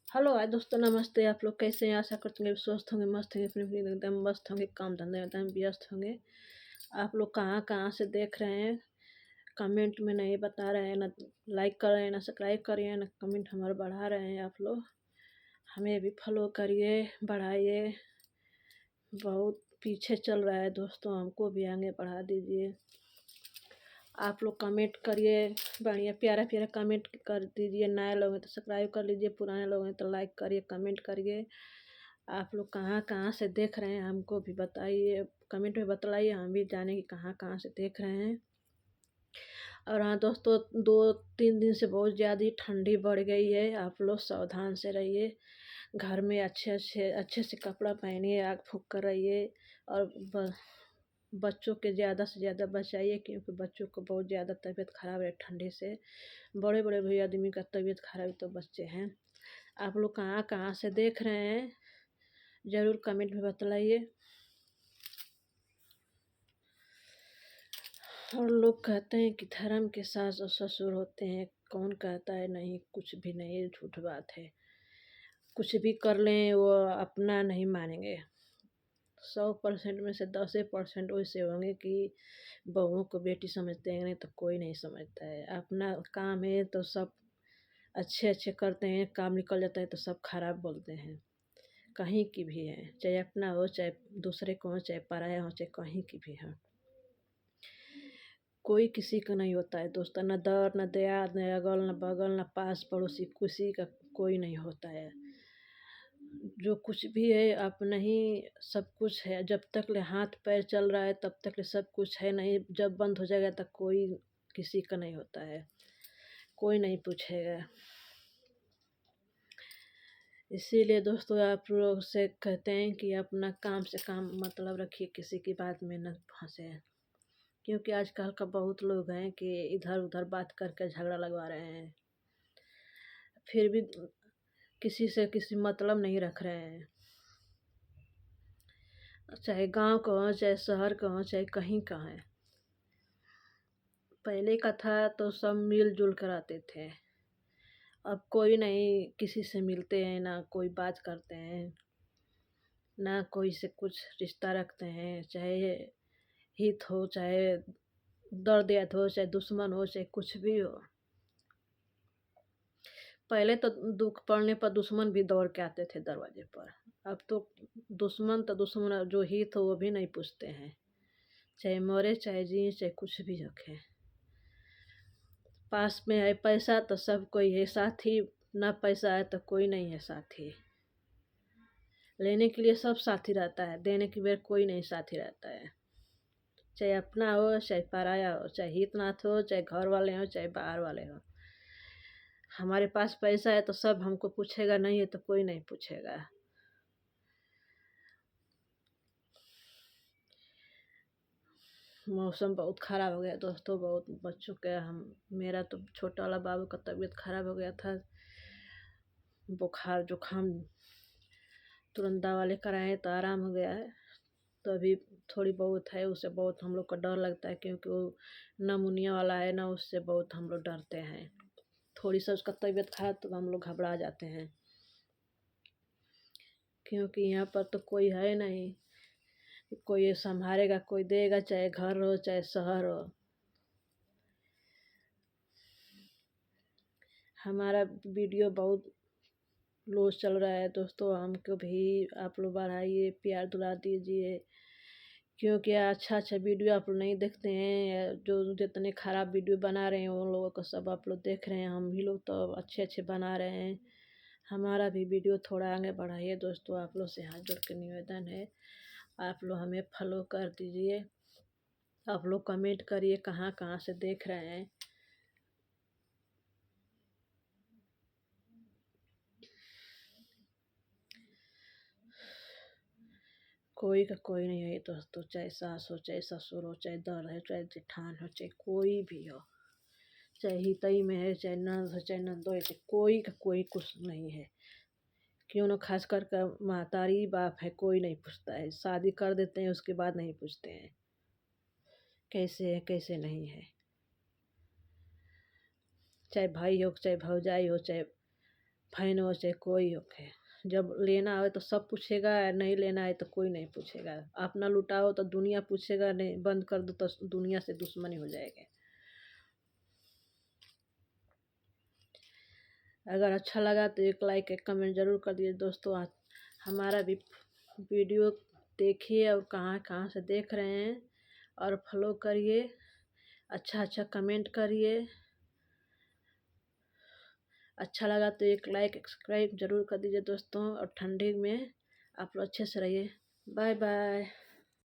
Hello hi दोस्तों, नमस्ते। आप लोग कैसे हैं? आशा करते हैं स्वस्थ होंगे, मस्त होंगे, अपनी अपनी एकदम मस्त होंगे, काम धंधे में एकदम व्यस्त होंगे। आप लोग कहाँ कहाँ से देख रहे हैं? कमेंट में नहीं बता रहे हैं, ना लाइक कर रहे हैं, ना सब्सक्राइब कर रहे हैं, ना कमेंट हमारा बढ़ा रहे हैं। आप लोग हमें भी फॉलो करिए, बढ़ाइए। बहुत पीछे चल रहा है दोस्तों, हमको भी आगे बढ़ा दीजिए। आप लोग कमेंट करिए, बढ़िया प्यारा प्यारा कमेंट कर दीजिए। नए लोग हैं तो सब्सक्राइब कर लीजिए, पुराने लोग हैं तो लाइक करिए, कमेंट करिए। आप लोग कहाँ कहाँ से देख रहे हैं हमको भी बताइए, कमेंट में बतलाइए, हम भी जाने कि कहाँ कहाँ से देख रहे हैं। और हाँ दोस्तों, 2-3 दिन से बहुत ज़्यादा ही ठंडी बढ़ गई है। आप लोग सावधान से रहिए, घर में अच्छे से कपड़ा पहनिए, आग फूँक कर रहिए। और बच्चों के ज़्यादा से ज़्यादा बचाइए, क्योंकि बच्चों को बहुत ज़्यादा तबीयत खराब है ठंडी से। बड़े बड़े भी आदमी का तबीयत खराब, तो बच्चे हैं। आप लोग कहाँ कहाँ से देख रहे हैं, ज़रूर कमेंट में बतलाइए। और लोग कहते हैं कि धर्म के सास और ससुर होते हैं। कौन कहता है? नहीं, कुछ भी नहीं, झूठ बात है। कुछ भी कर लें वो अपना नहीं मानेंगे। 100% में से 10% वैसे होंगे कि बहुओं को बेटी समझते हैं, नहीं तो कोई नहीं समझता है। अपना काम है तो सब अच्छे अच्छे करते हैं, काम निकल जाता है तो सब खराब बोलते हैं। कहीं की भी है, चाहे अपना हो, चाहे दूसरे को हो, चाहे पराया हो, चाहे कहीं की भी हो। कोई किसी का नहीं होता है दोस्तों, न दर न दया, न अगल न बगल, न पास पड़ोसी, किसी का कोई नहीं होता है। जो कुछ भी है अपना ही सब कुछ है। जब तक ले हाथ पैर चल रहा है तब तक ले सब कुछ है, नहीं जब बंद हो जाएगा तब कोई किसी का नहीं होता है, कोई नहीं पूछेगा। इसीलिए दोस्तों आप लोग से कहते हैं कि अपना काम से काम मतलब रखिए, किसी की बात में न फंसे। क्योंकि आजकल का बहुत लोग हैं कि इधर उधर बात करके झगड़ा लगवा रहे हैं, फिर भी किसी से किसी मतलब नहीं रख रहे हैं। चाहे गांव का हो, चाहे शहर का हो, चाहे कहीं का है। पहले का था तो सब मिलजुल कर आते थे। अब कोई नहीं किसी से मिलते हैं, ना कोई बात करते हैं, ना कोई से कुछ रिश्ता रखते हैं। चाहे हित हो, चाहे दर्द याद हो, चाहे दुश्मन हो, चाहे कुछ भी हो। पहले तो दुख पड़ने पर दुश्मन भी दौड़ के आते थे दरवाजे पर। अब तो दुश्मन जो हित हो वो भी नहीं पूछते हैं। चाहे मरे, चाहे जिए, चाहे कुछ भी रखे। पास में है पैसा तो सब कोई है साथी, ना पैसा है तो कोई नहीं है साथी। लेने के लिए सब साथी रहता है, देने की बेर कोई नहीं साथी रहता है। चाहे अपना हो, चाहे पराया हो, चाहे हितनाथ हो, चाहे घर वाले हो, चाहे बाहर वाले हो। हमारे पास पैसा है तो सब हमको पूछेगा, नहीं है तो कोई नहीं पूछेगा। मौसम बहुत ख़राब हो गया दोस्तों, बहुत बच्चों के हम मेरा तो छोटा वाला बाबू का तबीयत ख़राब हो गया था। बुखार जुकाम तुरंत दवा लेकर आए तो आराम हो गया है। तो अभी थोड़ी बहुत है, उससे बहुत हम लोग को डर लगता है, क्योंकि वो नमूनिया वाला है ना, उससे बहुत हम लोग डरते हैं। थोड़ी सा उसका तबीयत खराब तो हम लोग घबरा जाते हैं, क्योंकि यहाँ पर तो कोई है नहीं, कोई ये संभालेगा, कोई देगा, चाहे घर हो चाहे शहर हो। हमारा वीडियो बहुत लो चल रहा है दोस्तों, हमको भी आप लोग बढ़ाइए, प्यार दुला दीजिए। क्योंकि अच्छा अच्छा वीडियो आप लोग नहीं देखते हैं, जो जितने ख़राब वीडियो बना रहे हैं उन लोगों को सब आप लोग देख रहे हैं। हम भी लोग तो अच्छे अच्छे बना रहे हैं। हमारा भी वीडियो थोड़ा आगे बढ़ाइए दोस्तों, आप लोग से हाथ जोड़ के निवेदन है। आप लोग हमें फॉलो कर दीजिए, आप लोग कमेंट करिए कहाँ कहाँ से देख रहे हैं। कोई का कोई नहीं है दोस्तों, चाहे सास हो, चाहे ससुर हो, चाहे दर है, चाहे जेठान हो, चाहे कोई भी हो, चाहे हितई में है, चाहे नंद हो, चाहे नंदोई, चाहे कोई का कोई कुछ नहीं है। क्यों ना खास कर महतारी बाप है, कोई नहीं पूछता है। शादी कर देते हैं उसके बाद नहीं पूछते हैं कैसे है कैसे नहीं है। चाहे भाई हो, चाहे भौजाई हो, चाहे फैन हो चाहे कोई होखे। जब लेना हो तो सब पूछेगा, नहीं लेना है तो कोई नहीं पूछेगा। अपना लुटाओ तो दुनिया पूछेगा, नहीं बंद कर दो तो दुनिया से दुश्मनी हो जाएगी। अगर अच्छा लगा तो एक लाइक एक कमेंट ज़रूर कर दीजिए दोस्तों। हमारा भी वीडियो देखिए और कहाँ कहाँ से देख रहे हैं और फॉलो करिए, अच्छा अच्छा कमेंट करिए। अच्छा लगा तो एक लाइक सब्सक्राइब ज़रूर कर दीजिए दोस्तों। और ठंडी में आप लोग अच्छे से रहिए। Bye bye.